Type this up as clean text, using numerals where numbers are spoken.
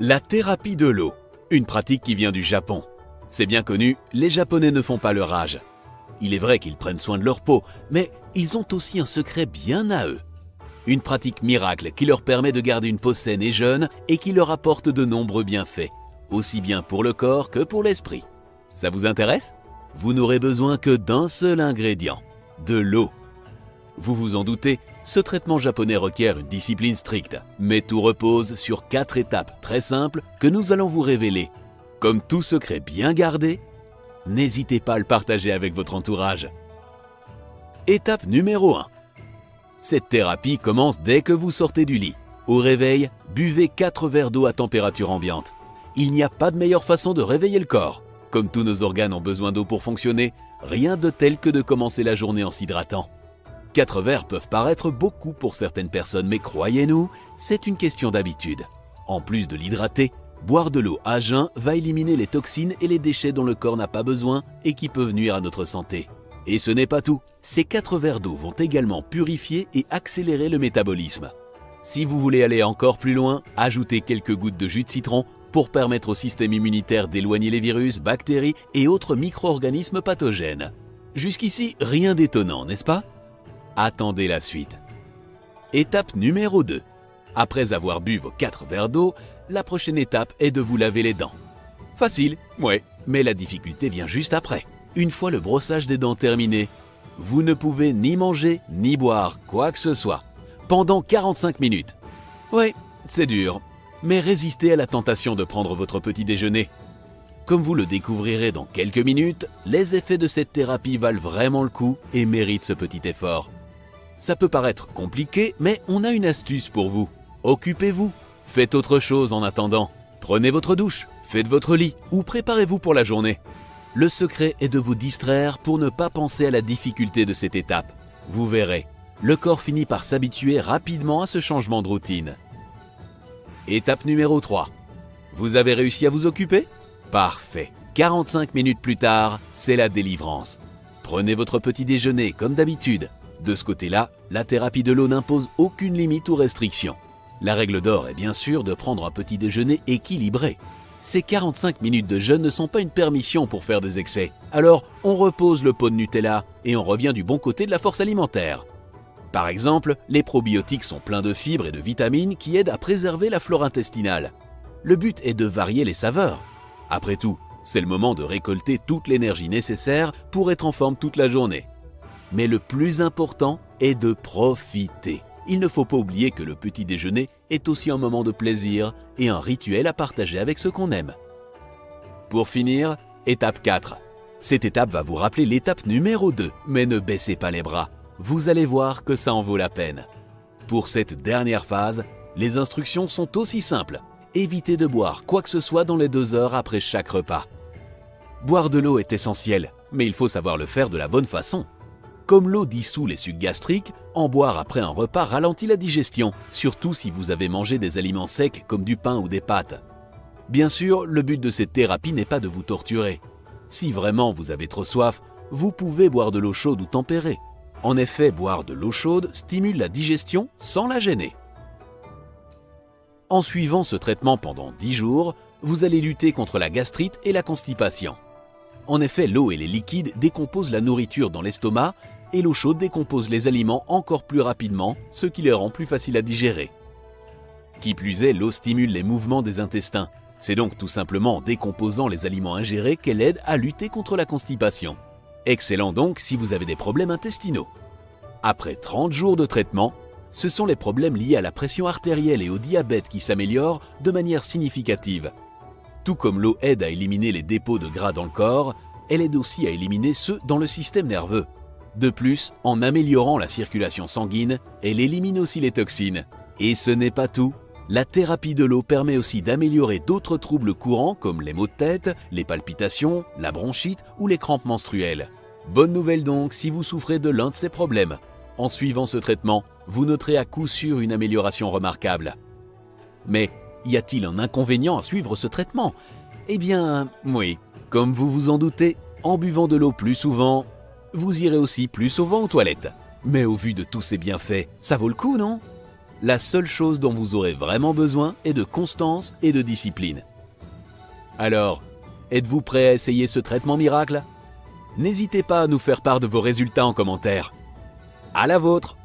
La thérapie de l'eau, une pratique qui vient du Japon. C'est bien connu, les Japonais ne font pas leur âge. Il est vrai qu'ils prennent soin de leur peau, mais ils ont aussi un secret bien à eux. Une pratique miracle qui leur permet de garder une peau saine et jeune et qui leur apporte de nombreux bienfaits, aussi bien pour le corps que pour l'esprit. Ça vous intéresse? Vous n'aurez besoin que d'un seul ingrédient, de l'eau. Vous vous en doutez, ce traitement japonais requiert une discipline stricte, mais tout repose sur 4 étapes très simples que nous allons vous révéler. Comme tout secret bien gardé, n'hésitez pas à le partager avec votre entourage. Étape numéro 1. Cette thérapie commence dès que vous sortez du lit. Au réveil, buvez 4 verres d'eau à température ambiante. Il n'y a pas de meilleure façon de réveiller le corps. Comme tous nos organes ont besoin d'eau pour fonctionner, rien de tel que de commencer la journée en s'hydratant. 4 verres peuvent paraître beaucoup pour certaines personnes, mais croyez-nous, c'est une question d'habitude. En plus de l'hydrater, boire de l'eau à jeun va éliminer les toxines et les déchets dont le corps n'a pas besoin et qui peuvent nuire à notre santé. Et ce n'est pas tout, ces 4 verres d'eau vont également purifier et accélérer le métabolisme. Si vous voulez aller encore plus loin, ajoutez quelques gouttes de jus de citron pour permettre au système immunitaire d'éloigner les virus, bactéries et autres micro-organismes pathogènes. Jusqu'ici, rien d'étonnant, n'est-ce pas? Attendez la suite. Étape numéro 2. Après avoir bu vos 4 verres d'eau, la prochaine étape est de vous laver les dents. Facile, ouais, mais la difficulté vient juste après. Une fois le brossage des dents terminé, vous ne pouvez ni manger ni boire quoi que ce soit pendant 45 minutes. Ouais, c'est dur, mais résistez à la tentation de prendre votre petit déjeuner. Comme vous le découvrirez dans quelques minutes, les effets de cette thérapie valent vraiment le coup et méritent ce petit effort. Ça peut paraître compliqué, mais on a une astuce pour vous. Occupez-vous, faites autre chose en attendant. Prenez votre douche, faites votre lit ou préparez-vous pour la journée. Le secret est de vous distraire pour ne pas penser à la difficulté de cette étape. Vous verrez, le corps finit par s'habituer rapidement à ce changement de routine. Étape numéro 3. Vous avez réussi à vous occuper? Parfait. 45 minutes plus tard, c'est la délivrance. Prenez votre petit déjeuner comme d'habitude. De ce côté-là, la thérapie de l'eau n'impose aucune limite ou restriction. La règle d'or est bien sûr de prendre un petit déjeuner équilibré. Ces 45 minutes de jeûne ne sont pas une permission pour faire des excès. Alors, on repose le pot de Nutella et on revient du bon côté de la force alimentaire. Par exemple, les probiotiques sont pleins de fibres et de vitamines qui aident à préserver la flore intestinale. Le but est de varier les saveurs. Après tout, c'est le moment de récolter toute l'énergie nécessaire pour être en forme toute la journée. Mais le plus important est de profiter. Il ne faut pas oublier que le petit déjeuner est aussi un moment de plaisir et un rituel à partager avec ceux qu'on aime. Pour finir, étape 4. Cette étape va vous rappeler l'étape numéro 2, mais ne baissez pas les bras. Vous allez voir que ça en vaut la peine. Pour cette dernière phase, les instructions sont aussi simples. Évitez de boire quoi que ce soit dans les 2 heures après chaque repas. Boire de l'eau est essentiel, mais il faut savoir le faire de la bonne façon. Comme l'eau dissout les sucs gastriques, en boire après un repas ralentit la digestion, surtout si vous avez mangé des aliments secs comme du pain ou des pâtes. Bien sûr, le but de cette thérapie n'est pas de vous torturer. Si vraiment vous avez trop soif, vous pouvez boire de l'eau chaude ou tempérée. En effet, boire de l'eau chaude stimule la digestion sans la gêner. En suivant ce traitement pendant 10 jours, vous allez lutter contre la gastrite et la constipation. En effet, l'eau et les liquides décomposent la nourriture dans l'estomac et l'eau chaude décompose les aliments encore plus rapidement, ce qui les rend plus faciles à digérer. Qui plus est, l'eau stimule les mouvements des intestins. C'est donc tout simplement en décomposant les aliments ingérés qu'elle aide à lutter contre la constipation. Excellent donc si vous avez des problèmes intestinaux. Après 30 jours de traitement, ce sont les problèmes liés à la pression artérielle et au diabète qui s'améliorent de manière significative. Tout comme l'eau aide à éliminer les dépôts de gras dans le corps, elle aide aussi à éliminer ceux dans le système nerveux. De plus, en améliorant la circulation sanguine, elle élimine aussi les toxines. Et ce n'est pas tout. La thérapie de l'eau permet aussi d'améliorer d'autres troubles courants comme les maux de tête, les palpitations, la bronchite ou les crampes menstruelles. Bonne nouvelle donc si vous souffrez de l'un de ces problèmes. En suivant ce traitement, vous noterez à coup sûr une amélioration remarquable. Mais y a-t-il un inconvénient à suivre ce traitement? Eh bien, oui. Comme vous vous en doutez, en buvant de l'eau plus souvent, vous irez aussi plus souvent aux toilettes. Mais au vu de tous ces bienfaits, ça vaut le coup, non? la seule chose dont vous aurez vraiment besoin est de constance et de discipline. Alors, êtes-vous prêt à essayer ce traitement miracle? N'hésitez pas à nous faire part de vos résultats en commentaire. À la vôtre!